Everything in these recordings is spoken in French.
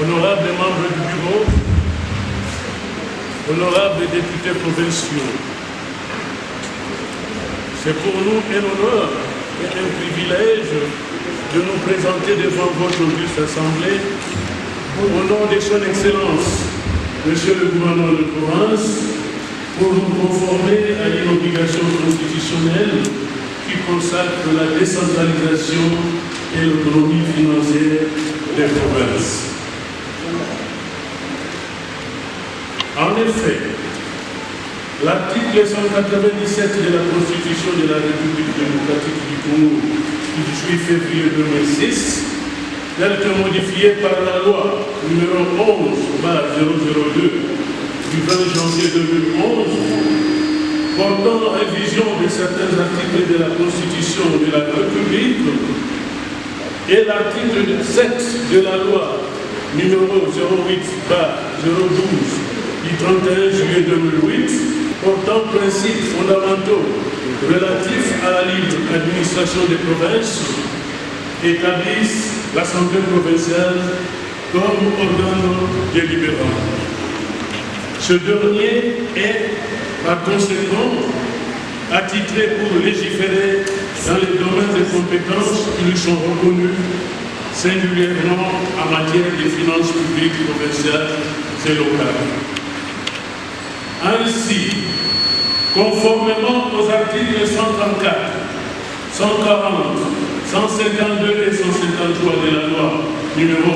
honorables membres du bureau, honorables députés provinciaux, c'est pour nous un honneur et un privilège de nous présenter devant votre auguste assemblée au nom de son Excellence, Monsieur le gouverneur de province, pour nous conformer à une obligation constitutionnelle qui consacre la décentralisation et l'autonomie financière des provinces. En effet, l'article 197 de la Constitution de la République démocratique du Congo du 18 février 2006, tel que modifié par la loi numéro 11/002 du 20 janvier 2011, portant révision de certains articles de la Constitution de la République, et l'article 7 de la loi numéro 08/012 du 31 juillet 2008, portant principes fondamentaux relatifs à la libre administration des provinces, établissent l'Assemblée provinciale comme organe délibérant. Ce dernier est, par conséquent, attitré pour légiférer dans les domaines de compétences qui lui sont reconnus, singulièrement en matière de finances publiques provinciales et locales. Ainsi, conformément aux articles 134, 140, 152 et 153 de la loi numéro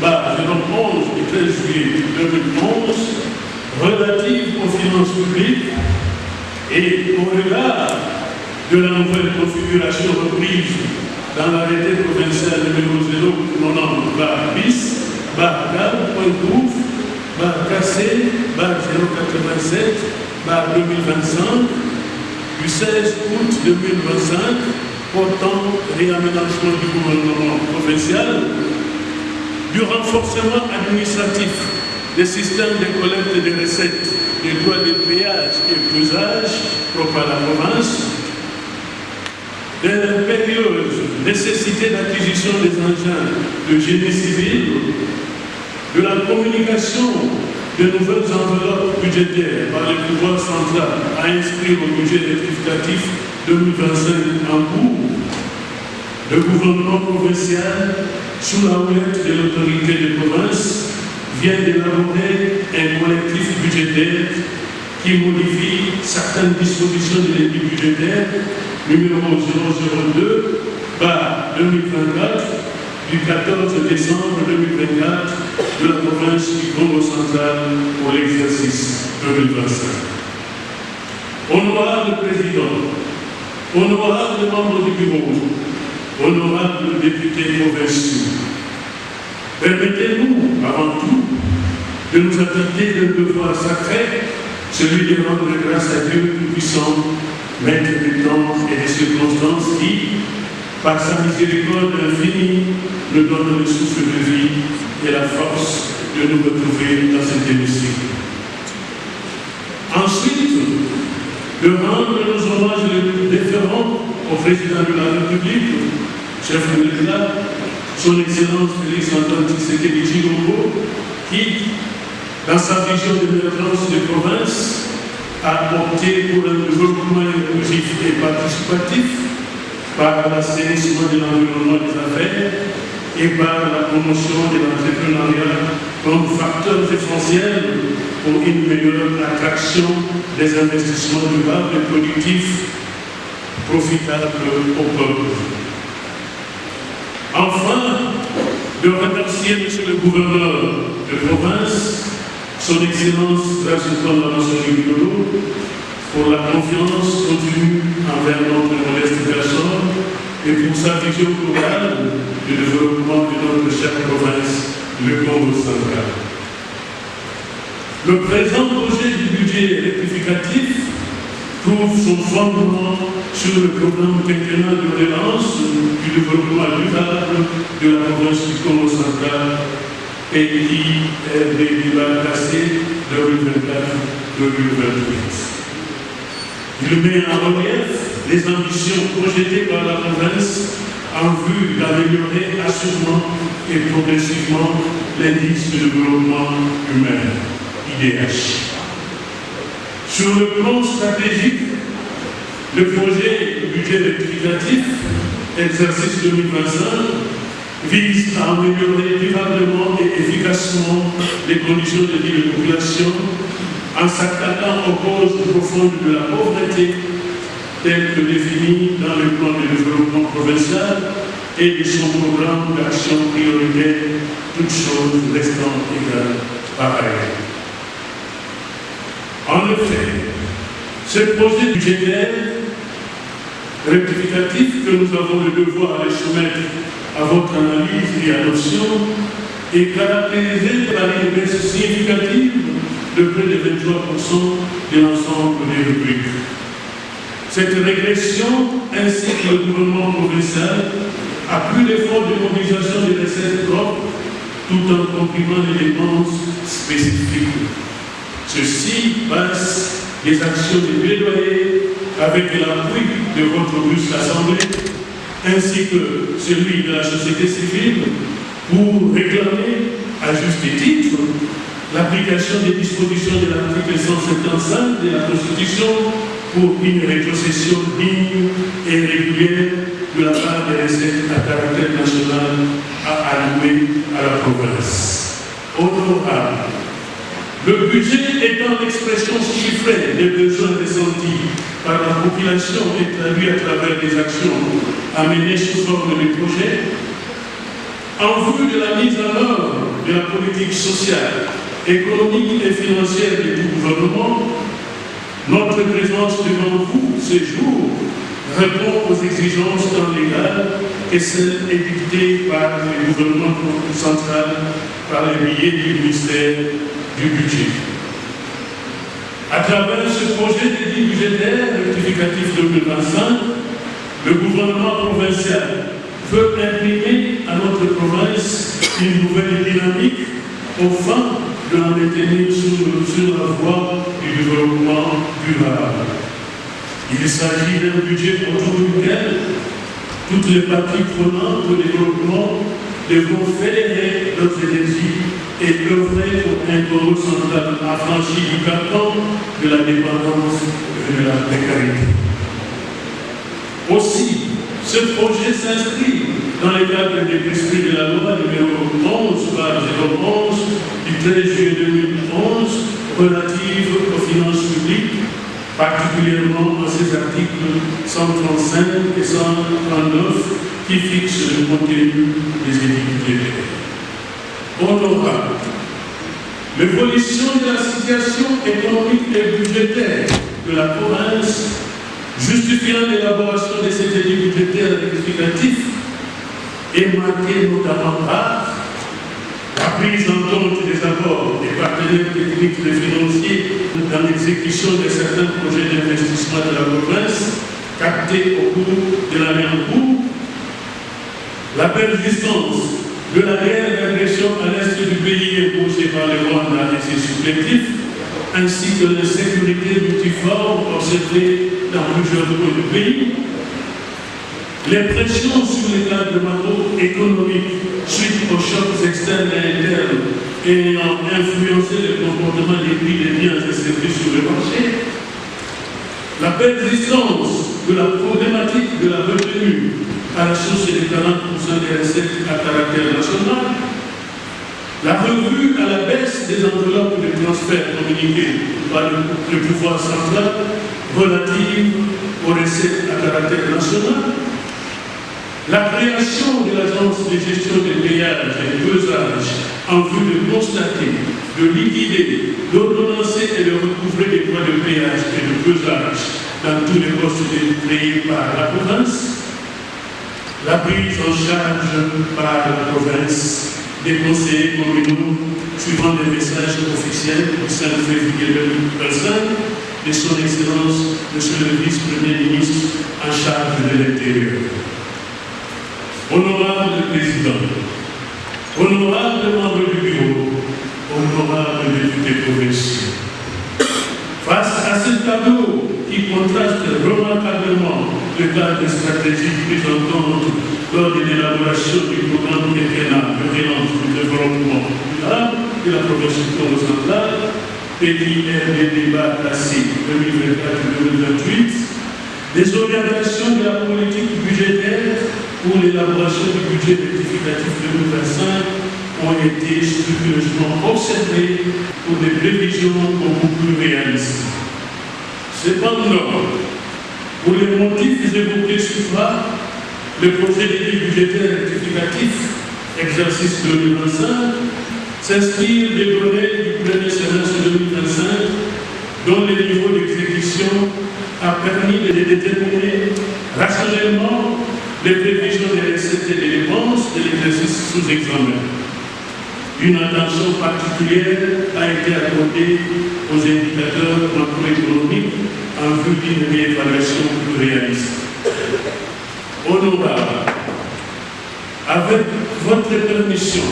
11/011 du 13 juillet 2011 relative aux finances publiques et au regard de la nouvelle configuration reprise dans l'arrêté provincial numéro 090/bis/KC/087/2025 du 16 août 2025 portant réaménagement du gouvernement provincial, du renforcement administratif des systèmes de collecte des recettes, des droits de péage et pesage propres à la province, de l'impérieuse nécessité d'acquisition des engins de génie civil, de la communication de nouvelles enveloppes budgétaires par le pouvoir central à inscrire au budget rectificatif 2025 en cours, le gouvernement provincial, sous la houlette de l'autorité des provinces, vient d'élaborer un collectif budgétaire qui modifie certaines dispositions de l'édit budgétaire numéro 002/2024 du 14 décembre 2024 de la province du Congo central pour l'exercice 2025. Honorable Président, honorables membres du bureau, honorables députés provinciaux, permettez-nous, avant tout, de nous acquitter d'un devoir sacré, celui de rendre grâce à Dieu Tout-Puissant, maître du temps et des circonstances qui, par sa miséricorde infinie, nous donne le souffle de vie et la force de nous retrouver dans cet hémicycle. Ensuite, de rendre nos hommages les plus déférents au président de la République, chef de l'État, son Excellence Félix Antoine Tshisekedi Tshilombo, qui, dans sa vision d'émergence des provinces, a opté pour un développement inclusif et participatif par l'assainissement de l'environnement des affaires et par la promotion de l'entrepreneuriat comme facteurs essentiels pour une meilleure attraction des investissements durables et productifs profitables au peuple. Enfin, de remercier Monsieur le gouverneur de province, Son Excellence Rajitwan Lamassoure pour la confiance continue envers notre modeste personne et pour sa vision globale du développement de notre chère province, le Congo central. Le présent projet du budget rectificatif trouve son fondement sur le programme quinquennal de relance du développement durable de la province du Congo central et qui est KC 2024-2028. Il met en relief les ambitions projetées par la province en vue d'améliorer assurément et progressivement l'indice de développement humain, IDH. Sur le plan stratégique, le projet budget rectificatif, exercice 2025, vise à améliorer durablement et efficacement les conditions de vie de la population en s'attaquant aux causes profondes de la pauvreté, telles que définies dans le plan de développement provincial et de son programme d'action prioritaire, toutes choses restant égales par ailleurs. En effet, ce projet budgétaire rectificatif que nous avons le devoir de soumettre à votre analyse et adoption est caractérisé par une baisse significative de près de 23% de l'ensemble des rubriques. Cette régression ainsi que le gouvernement provincial a pris l'effort de mobilisation des recettes propres tout en comprimant les dépenses spécifiques. Ceci passe des actions de plaidoyer avec l'appui de votre auguste Assemblée ainsi que celui de la société civile pour réclamer à juste titre l'application des dispositions de l'article 175 de la Constitution pour une rétrocession digne et régulière de la part des recettes à caractère national à allouer à la province. Honorable, le budget étant l'expression chiffrée des besoins ressentis par la population et traduit à travers des actions amenées sous forme de projets, en vue de la mise en œuvre de la politique sociale, économique et financière du gouvernement, notre présence devant vous ce jour répond aux exigences tant légales que celles édictées par le gouvernement central par le biais du ministère du budget. À travers ce projet de dit budgétaire rectificatif 2025, le gouvernement provincial veut imprimer à notre province une nouvelle dynamique au fin de la maintenir sur la voie du développement durable. Il s'agit d'un budget autour duquel toutes les parties prenantes au développement devront fédérer leurs énergies et œuvrer pour un Congo central affranchi du carcan de la dépendance et de la précarité. Aussi, ce projet s'inscrit dans le cadre des prescrits de la loi numéro 11/011 du 13 juillet 2011 relative aux finances publiques, particulièrement dans ses articles 135 et 139 qui fixent le contenu des édits. Honorable, l'évolution de la situation économique et budgétaire de la province, justifiant l'élaboration de cet édit budgétaire rectificatif, est marquée notamment par la prise en compte des apports des partenaires techniques et financiers dans l'exécution de certains projets d'investissement de la province captés au cours de l'année en cours, la persistance de la guerre d'agression à l'est du pays imposée par le Rwanda et ses supplétifs, ainsi que l'insécurité multiforme observée dans plusieurs coins du pays, les pressions sur les cadres macroéconomiques suite aux chocs externes et internes ayant influencé le comportement des prix des biens et services sur le marché, la persistance de la problématique de la retenue à la source des 40% des recettes à caractère national, la revue à la baisse des enveloppes de transfert communiquées par le pouvoir central relative aux recettes à caractère national, la création de l'agence de gestion des péages et des pesages en vue de constater, de liquider, d'ordonnancer et de recouvrer les droits de péage et de pesage dans tous les postes créés par la province, la prise en charge par la province des conseillers communaux suivant les messages officiels du 5 février 2025 de son Excellence, Monsieur le Vice-Premier ministre en charge de l'Intérieur. Honorable Président, honorable membre du bureau, honorable député provincial, face à ce tableau qui contraste remarquablement le cadre stratégique pris en compte lors de l'élaboration du programme quinquennal de de la province du Congo central, PDR débat classé 2024-2028, des orientations de la politique budgétaire pour l'élaboration du budget rectificatif 2025 ont été scrupuleusement observées pour des prévisions beaucoup plus réalistes. Cependant, pour les motifs évoqués sur-bas, le projet de loi budgétaire rectificatif exercice 2025 s'inspire des données du premier semestre 2025 dont le niveau d'exécution a permis de déterminer rationnellement les prévisions des recettes et des dépenses de l'exercice sous examen. Une attention particulière a été accordée aux indicateurs macroéconomiques en vue d'une réévaluation plus réaliste. Honorable, avec votre permission,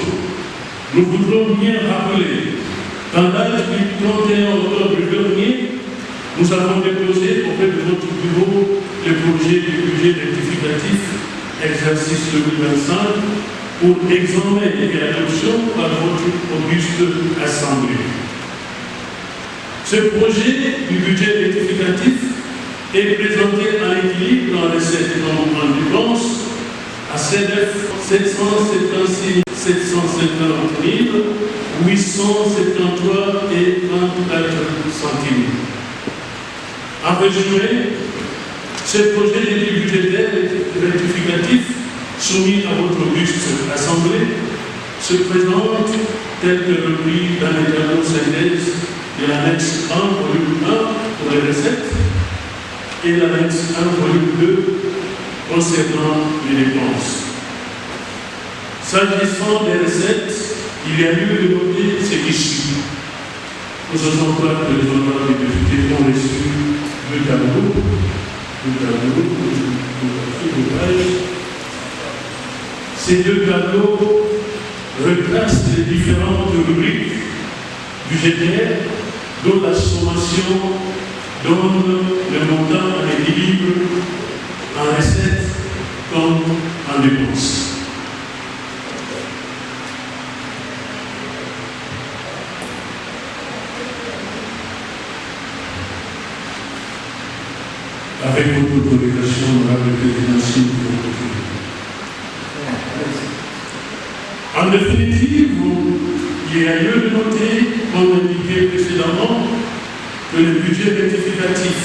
nous voudrons bien rappeler qu'en date du 31 octobre dernier, nous avons déposé auprès de votre bureau le projet du budget rectificatif exercice 2025 pour examen et adoption par votre auguste Assemblée. Ce projet du budget rectificatif est présenté en équilibre dans les 7 nombres en dépenses à CNF 776 750 873 et 34 centimes. En résumé, ce projet de loi budgétaire rectificatif soumis à votre auguste Assemblée se présente tel que repris dans les tableaux synthèse de l'annexe 1, volume 1 pour les recettes et l'annexe 1, volume 2 concernant les dépenses. S'agissant des recettes, il y a lieu de noter ce qui suit. Nous savons pas que les honorables députés ont reçu deux tableaux, Ces deux tableaux retracent les différentes rubriques budgétaires dont la sommation donne le montant en équilibre en recettes comme en dépenses. Avec votre autorisation, honorable président, s'il vous plaît. En définitive, il y a lieu de noter, comme indiqué précédemment, que le budget rectificatif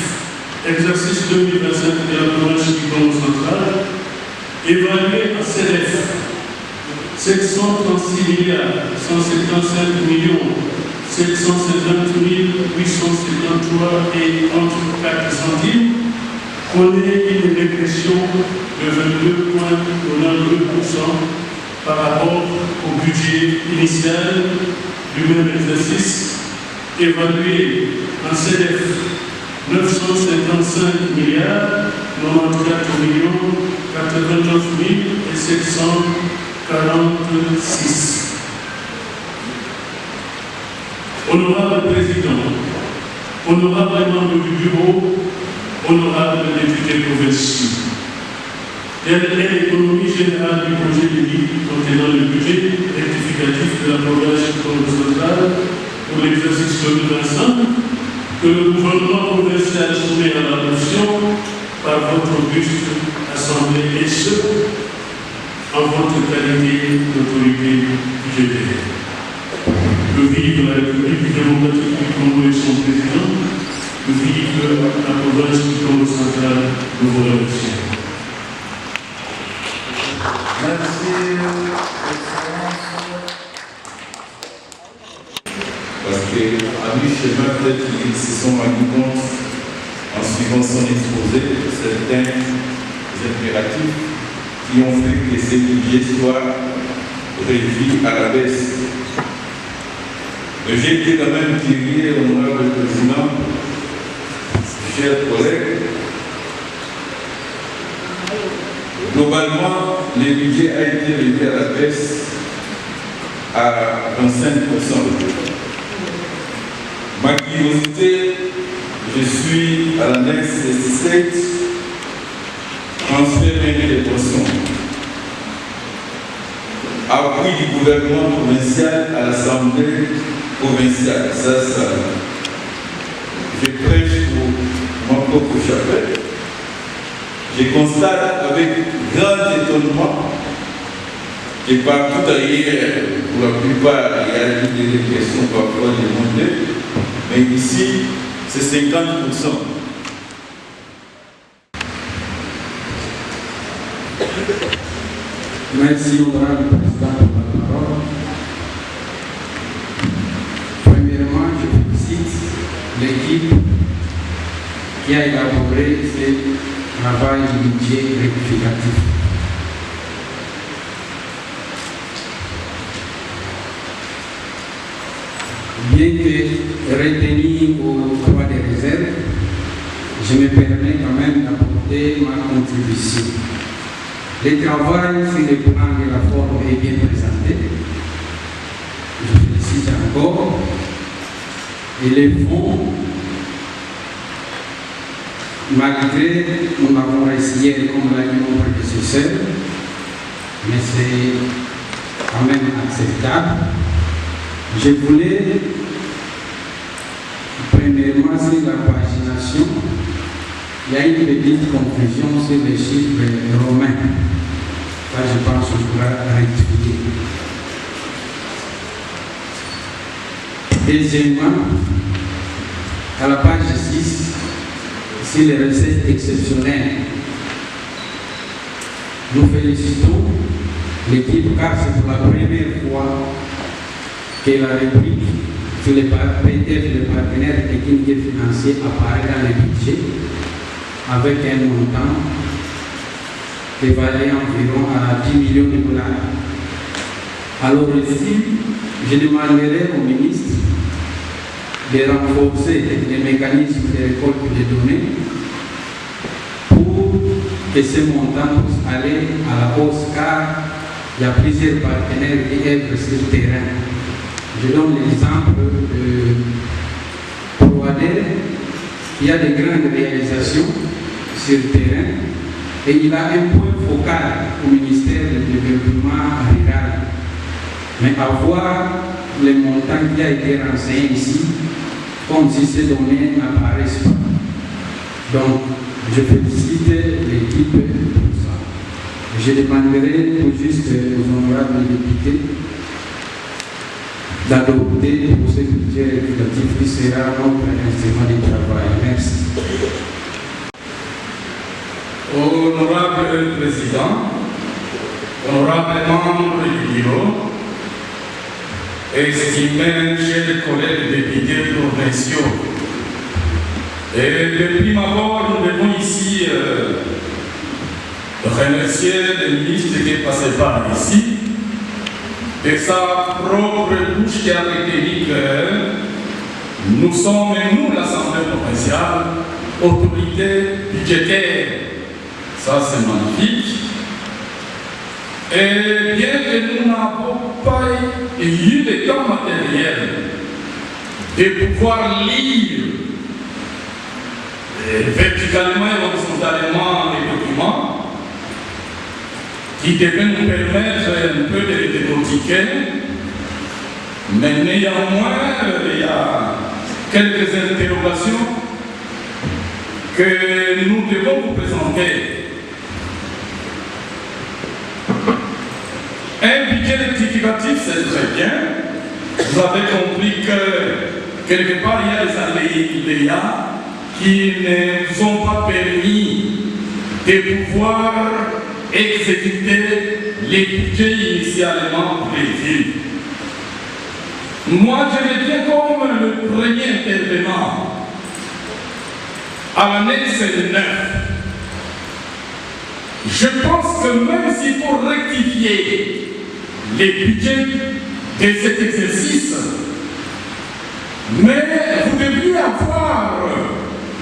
exercice 2025 de la province du Congo central, évalué à CNF 736 milliards 175 millions 750 853 et 34 centimes, connaît une régression de 22,92% par rapport au budget initial du même exercice, évalué en CNF 955 milliards 94 millions 89 et 746. Honorable Président, honorable membre du bureau, honorable député provinciaux, telle est l'économie générale du projet de loi contenant le budget rectificatif de la province du Congo central pour l'exercice 2025 que le gouvernement provincial soumet à l'adoption par votre auguste Assemblée et ce, en votre qualité d'autorité budgétaire. Que vive la République démocratique du Congo et son président, que vive la province du Congo central, nous vous remercions. Merci, Excellence. Parce qu'à mi-chemin, peut-être qu'ils se sont rendus compte, en suivant son exposé, certains impératifs qui ont fait que ces budgets soient réduits à la baisse. Mais j'ai été quand même curieux, honorable président, chers collègues. Globalement, le budget a été réduit à la baisse à 25%. Ma curiosité, je suis à l'annexe 7, transfert et des poissons. appui du gouvernement provincial à l'Assemblée provinciale. Ça, je prêche pour mon propre chapelet. Je constate avec grand étonnement que partout ailleurs, pour la plupart, il y a des questions parfois demandées, mais ici, c'est 50%. Merci, honorable président, pour la parole. Premièrement, je félicite l'équipe qui a élaboré ce travail du budget rectificatif. Bien que retenu au droit des réserves, je me permets quand même d'apporter ma contribution. Le travail sur le plan de la forme est bien présenté. Je félicite encore. Et les fonds, malgré nous avons essayé comme l'a dit mon prédécesseur, mais c'est quand même acceptable. Je voulais, premièrement, sur la pagination, il y a une petite confusion sur les chiffres romains. Ça, je pense qu'on pourra rectifier. Deuxièmement, à la page 6, sur les recettes exceptionnelles, nous félicitons l'équipe car c'est pour la première fois que la rubrique sur les partenaires techniques et financiers apparaît dans le budget avec un montant évalué environ à 10 millions de dollars. Alors ici, je demanderai au ministre de renforcer les mécanismes de récolte des données pour que ce montant puisse aller à la hausse car il y a plusieurs partenaires qui œuvrent sur le terrain. Je donne l'exemple de Proadel, qui a de grandes réalisations sur le terrain et il a un point focal au ministère du développement rural. Mais avoir le montant qui a été renseigné ici, comme si ces données n'apparaissent pas. Donc, je félicite l'équipe pour ça. Je demanderai tout juste aux honorables députés d'adopter pour ce budget rectificatif qui sera notre instrument de travail. Merci. Honorable Président, honorable membre du bureau, estimés chers collègues députés provinciaux, et de prime abord, nous devons ici remercier le ministre qui est passé par ici, de sa propre bouche qui a retenu que nous sommes, nous, l'Assemblée provinciale, autorité budgétaire. Ça, c'est magnifique. Et bien que nous n'avons pas eu le temps matériel de pouvoir lire verticalement et horizontalement les documents, qui devaient nous permettre un peu de les décortiquer, mais néanmoins, il y a quelques interrogations que nous devons vous présenter. Un budget rectificatif, c'est très bien. Vous avez compris que quelque part, il y a des aléas qui ne vous ont pas permis de pouvoir exécuter les budgets initialement prévus. Moi, je reviens comme le premier intervenant à l'année 9. Je pense que même s'il faut rectifier les budgets de cet exercice, mais vous devriez avoir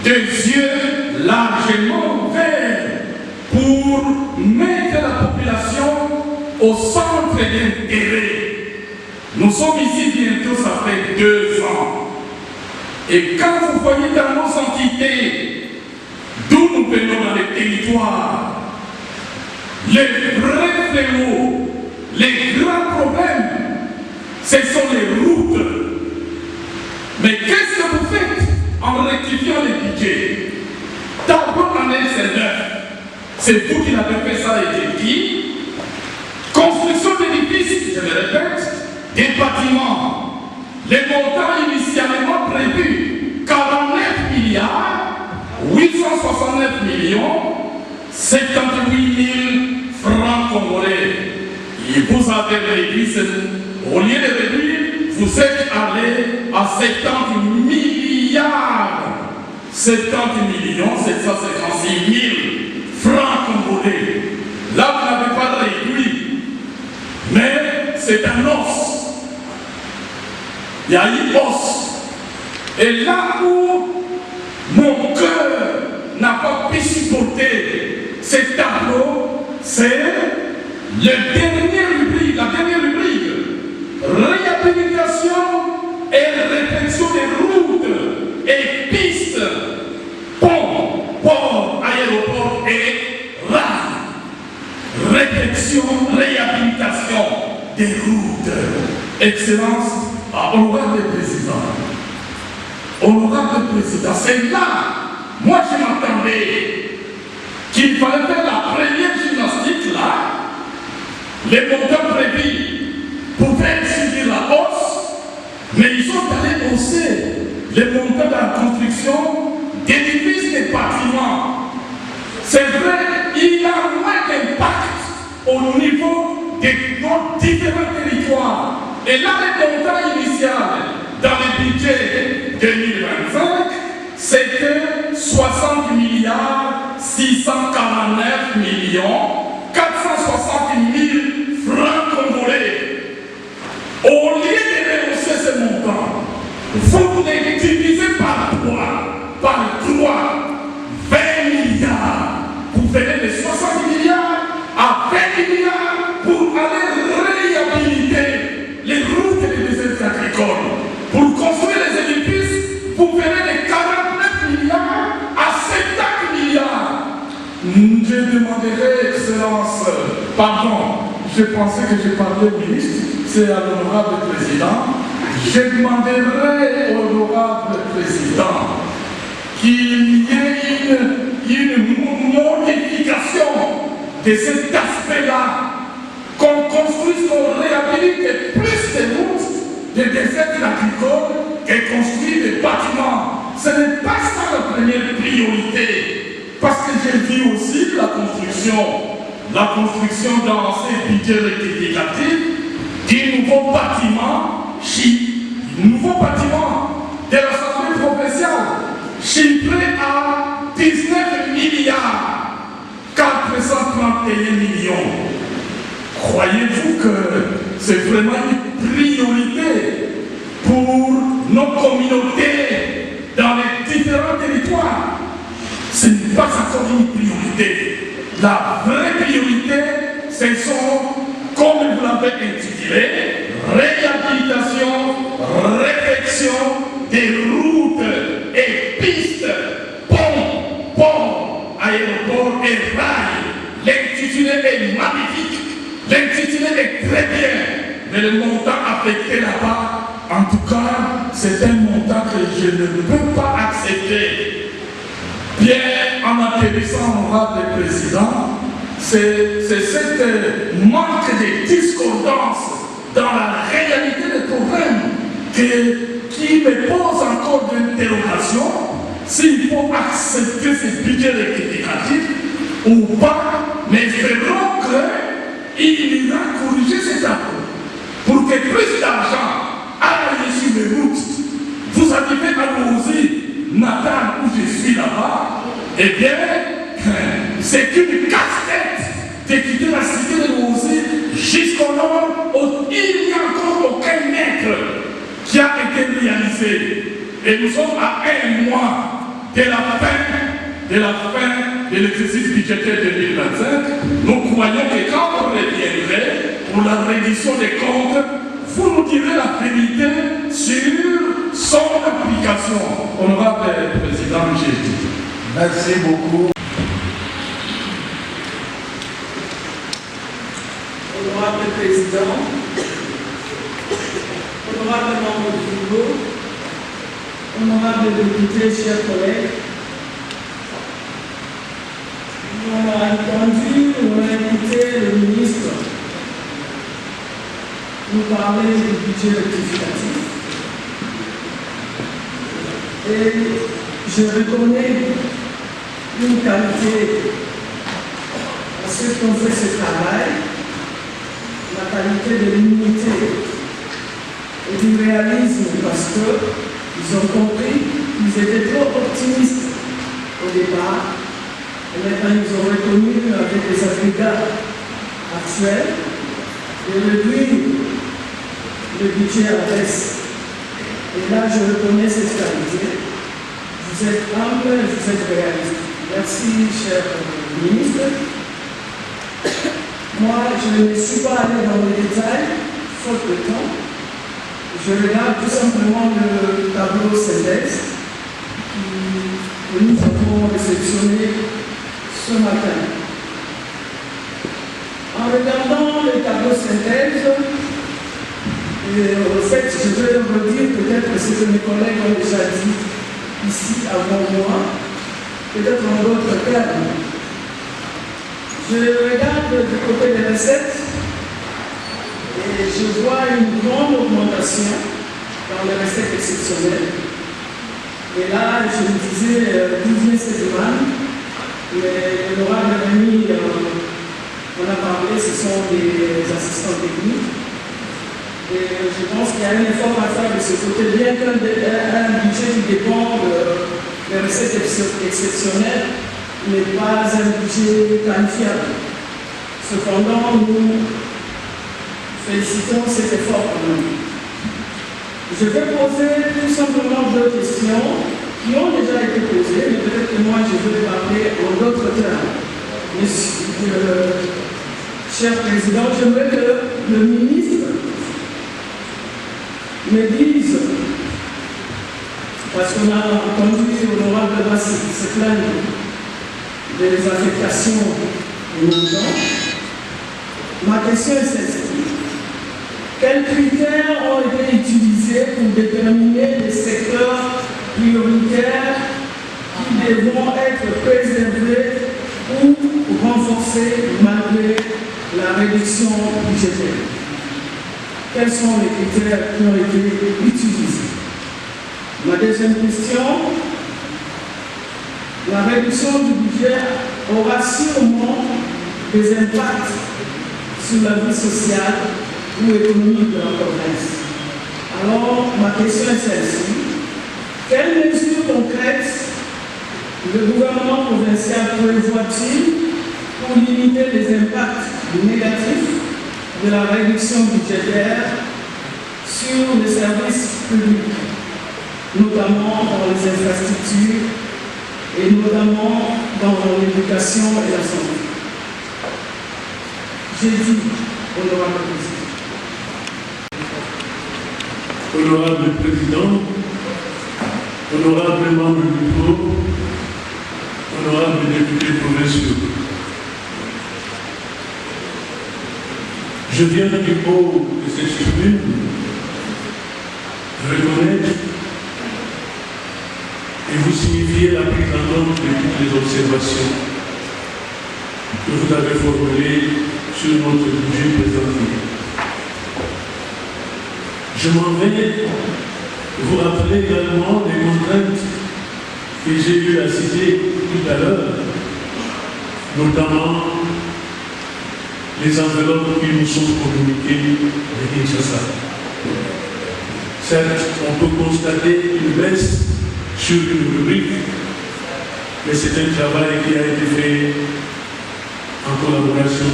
des yeux largement ouverts pour mettre la population au centre d'intérêt. Nous sommes ici bientôt, ça fait 2 ans. Et quand vous voyez dans nos entités, d'où nous venons dans les territoires, les vrais fléaux les grands problèmes, ce sont les routes. Mais qu'est-ce que vous faites en rectifiant les budgets? D'abord, en c'est neuf. C'est vous qui l'avez fait, ça a été dit. Construction d'édifices, je le répète, des bâtiments. Les montants initialement prévus, 49 milliards, 869 millions, 78 000 francs congolais. Et vous avez réduit, au lieu de réduire, vous êtes allé à 70 milliards. 70 millions, 756 000 francs congolais. Là, vous n'avez pas réduit, mais c'est un os. Il y a une os. Et là où mon cœur n'a pas pu supporter ce tableau, c'est la dernière rubrique, réhabilitation et réflexion des routes et pistes, ponts, ports, aéroports et rails. Réflexion, réhabilitation des routes. Excellence, honorable président. Honorable président, c'est là, moi je m'attendais qu'il fallait faire la première gymnastique là. Les montants prévus pouvaient subir la hausse, mais ils sont allés hausser les montants de la construction d'édifices et bâtiments. C'est vrai, il y a moins d'impact au niveau de nos différents territoires. Et là, les montants initiaux dans le budget 2025, c'était 60 milliards 649 millions 460 000 francs congolais. Au lieu de rehausser ces montants, vous les divisez par 3, 20 milliards. Vous venez de 60 milliards à 20 milliards pour aller réhabiliter les routes et les déserts agricoles. Pour construire les édifices, vous venez de 49 milliards à 70 milliards. Je demanderai, Excellence, pardon, je pensais que je parlais au ministre, c'est à l'honorable président. Je demanderai au honorable président qu'il y ait une modification de cet aspect-là, qu'on construise, qu'on réhabilite plus de routes, des déserts agricoles, et construire des bâtiments. Ce n'est pas ça la première priorité. Parce que j'ai vu aussi la construction dans ces budgets rectificatifs du nouveau bâtiment de l'Assemblée provinciale, chiffré à 19 milliards 431 millions. Croyez-vous que c'est vraiment une priorité pour nos communautés dans les différents territoires? Ce n'est pas encore une priorité. La vraie priorité, ce sont, comme vous l'avez intitulé, réhabilitation, réflexion des routes et pistes, ponts, ports, aéroports et rails. L'intitulé est magnifique, l'intitulé est très bien, mais le montant affecté là-bas, en tout cas, c'est un montant que je ne peux pas accepter. Bien, en atterrissant, honorable président, c'est cette manque de discordance dans la réalité des problèmes qui me pose encore d'interrogation s'il faut accepter ce budget rectificatif ou pas, mais espérons qu'il ira corriger cet tableau pour que plus d'argent aille sur les routes. Vous arrivez à Louzi, Natal, où je suis là-bas, eh bien, c'est une casse-tête de quitter la cité de Louzi jusqu'au nord, où il n'y a encore aucun mètre qui a été réalisé. Et nous sommes à un mois de la fin de l'exercice budgétaire 2025. Nous croyons que quand on reviendrait pour la reddition des comptes, vous nous direz la vérité sur son application. Honorable président Jésus. Merci beaucoup. Honorable Président, honorables membres du bureau, honorables députés, chers collègues, on a écouté le ministre nous parler du budget rectificatif. Et je reconnais une qualité à ceux qui ont fait ce travail, la qualité de l'unité et du réalisme, parce qu'ils ont compris qu'ils étaient trop optimistes au départ. Et maintenant, ils ont reconnu avec les agrégats actuels de réduire le budget à la baisse. Et là, je reconnais cette qualité. Vous êtes humble, vous êtes réaliste. Merci, cher ministre. Moi, je ne suis pas allé dans les détails, faute de temps. Je regarde tout simplement le tableau synthèse que nous avons réceptionné ce matin. En regardant le tableau synthèse, en fait, je vais redire peut-être ce que mes collègues ont déjà dit ici avant moi, peut-être en d'autres termes. Je regarde du côté des recettes et je vois une grande augmentation dans les recettes exceptionnelles. Et là, je me disais, d'où vient cette demande? Mais l'honorable Rémi on a parlé, ce sont des assistants techniques. Et je pense qu'il y a un effort à faire de ce côté, bien qu'un budget qui dépend des recettes exceptionnelles n'est pas un budget qualifiable. Cependant, nous félicitons cet effort quand même. Je vais poser tout simplement deux questions qui ont déjà été posées, mais peut-être que moi je vais parler en d'autres termes. Cher Président, j'aimerais que le ministre me dise, parce qu'on a entendu l'honorable Bassi se plaindre des affectations au montant. Ma question est celle-ci. Quels critères ont été utilisés pour déterminer les secteurs prioritaires qui devront être préservés ou renforcés malgré la réduction budgétaire? Quels sont les critères qui ont été utilisés? Ma deuxième question, la réduction du budget aura sûrement des impacts sur la vie sociale ou économique de la province. Alors, ma question est celle-ci. Quelles mesures concrètes le gouvernement provincial prévoit-il pour limiter les impacts négatifs de la réduction budgétaire sur les services publics, notamment dans les infrastructures et notamment dans l'éducation et la santé? J'ai dit, honorable président. Honorable Président, honorable membre du bureau, honorable député provinciaux, je viens du haut de cette tribune reconnaître et vous signifier la prise en compte de toutes les observations que vous avez formulées sur notre budget présenté. Je m'en vais vous rappeler également les contraintes que j'ai eu à citer tout à l'heure, notamment les enveloppes qui nous sont communiquées de Kinshasa. Certes, on peut constater une baisse sur une rubrique, mais c'est un travail qui a été fait en collaboration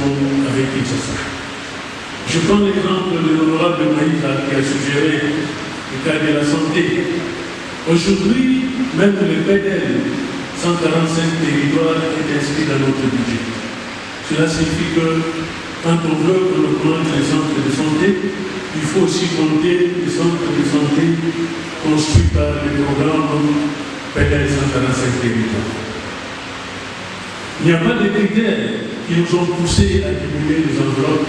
avec Kinshasa. Je prends l'exemple de l'honorable Maïsa qui a suggéré le cas de la santé. Aujourd'hui, même le PDL, 145 territoires, est inscrit dans notre budget. Cela signifie que quand on veut qu'on augmente les centres de santé, il faut aussi compter les centres de santé construits par le programme PDL 145 territoires. Il n'y a pas de critères qui nous ont poussés à diminuer les enveloppes.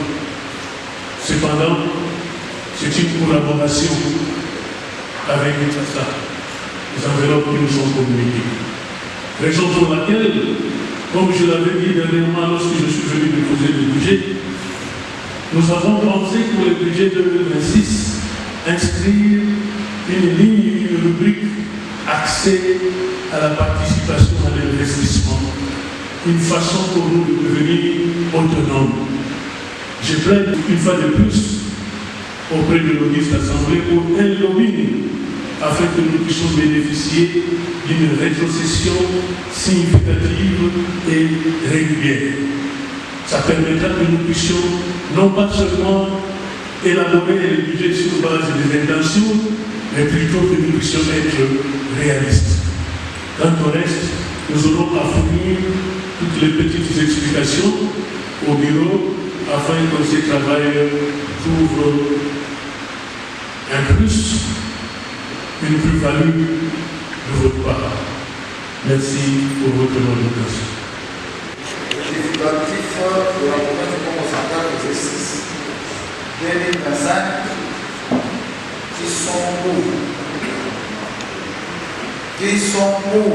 Cependant, c'est une collaboration avec l'État, les enveloppes qui nous sont communiquées. Raison pour laquelle, comme je l'avais dit dernièrement lorsque je suis venu déposer le budget, nous avons pensé pour le budget 2026 inscrire une ligne, une rubrique accès à la participation à l'investissement, une façon pour nous de devenir autonomes. Je plaide une fois de plus auprès de l'Auguste Assemblée pour un lobbying afin que nous puissions bénéficier d'une rétrocession significative et régulière. Ça permettra que nous puissions non pas seulement élaborer le budget sur base des intentions, mais plutôt que nous puissions être réalistes. Quant au reste, nous aurons à fournir toutes les petites explications au bureau afin que ce travail trouve un plus, une plus-value de votre part. Merci pour votre attention. L'exécutif de la province du Congo central, exercice 2025, qui sont pour. Qui sont pour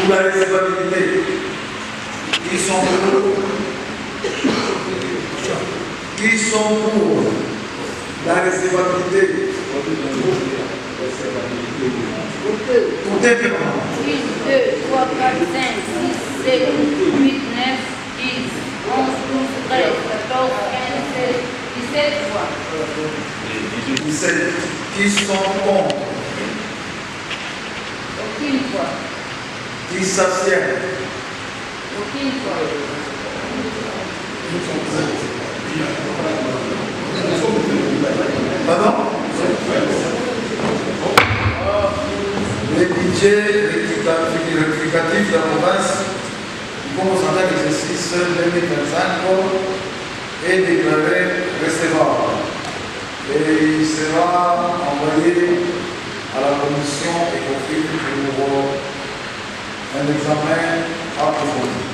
la recevabilité. Qui sont pour la recevabilité. Tout est bien. 1, 2, 3, 4, 5, 6, 7, 8, 9, 10, 11, 12, 13, 14, 15, 16, 17 fois. 17. Qui sont contre? Aucune fois. Qui s'abstiennent? Aucune fois. Pardon? Le budget rectificatif de la province du Congo central exercice 2025 est déclaré recevable et il sera envoyé à la commission et confirme pour un examen approfondi.